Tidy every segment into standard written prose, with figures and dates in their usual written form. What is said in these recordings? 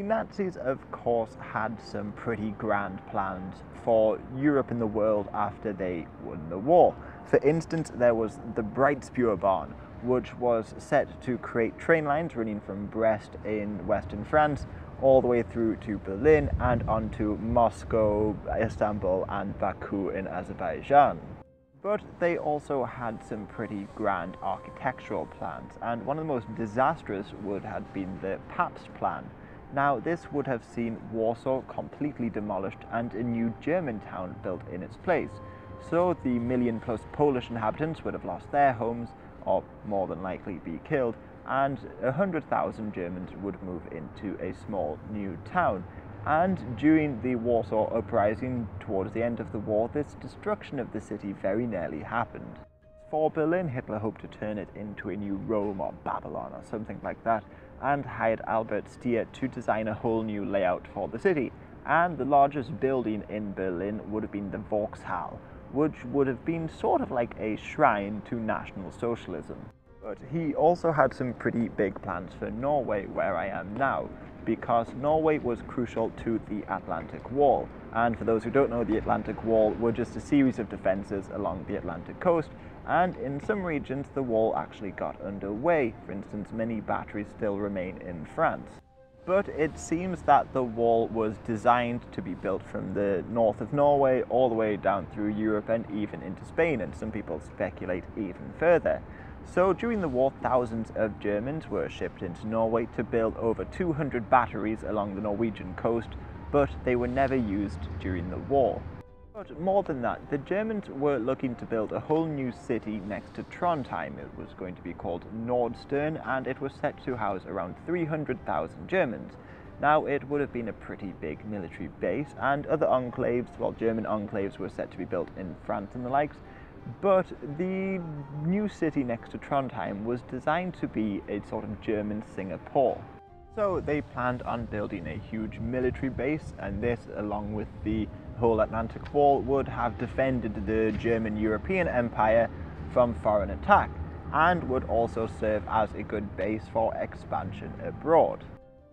Nazis, of course, had some pretty grand plans for Europe and the world after they won the war. For instance, there was the Breitspurbahn, which was set to create train lines running from Brest in western France all the way through to Berlin and onto Moscow, Istanbul and Baku in Azerbaijan. But they also had some pretty grand architectural plans, and one of the most disastrous would have been the Pabst plan. Now, this would have seen Warsaw completely demolished and a new German town built in its place. So the million-plus Polish inhabitants would have lost their homes, or more than likely be killed, and 100,000 Germans would move into a small new town. And during the Warsaw Uprising towards the end of the war, this destruction of the city very nearly happened. For Berlin, Hitler hoped to turn it into a new Rome or Babylon or something like that, and hired Albert Stier to design a whole new layout for the city. And the largest building in Berlin would have been the Vauxhall, which would have been sort of like a shrine to National Socialism. But he also had some pretty big plans for Norway, where I am now, because Norway was crucial to the Atlantic Wall. And for those who don't know, the Atlantic Wall were just a series of defences along the Atlantic coast, and in some regions the wall actually got underway. For instance, many batteries still remain in France. But it seems that the wall was designed to be built from the north of Norway all the way down through Europe and even into Spain, and some people speculate even further. So during the war, thousands of Germans were shipped into Norway to build over 200 batteries along the Norwegian coast, but they were never used during the war. But more than that, the Germans were looking to build a whole new city next to Trondheim. It was going to be called Nordstern, and it was set to house around 300,000 Germans. Now, it would have been a pretty big military base, and other enclaves, well, German enclaves were set to be built in France and the likes. But the new city next to Trondheim was designed to be a sort of German Singapore. So they planned on building a huge military base, and this, along with the whole Atlantic Wall, would have defended the German European Empire from foreign attack, and would also serve as a good base for expansion abroad.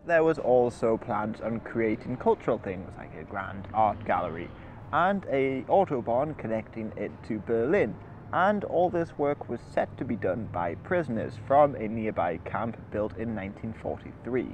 There was also plans on creating cultural things like a grand art gallery and an autobahn connecting it to Berlin, and all this work was set to be done by prisoners from a nearby camp built in 1943.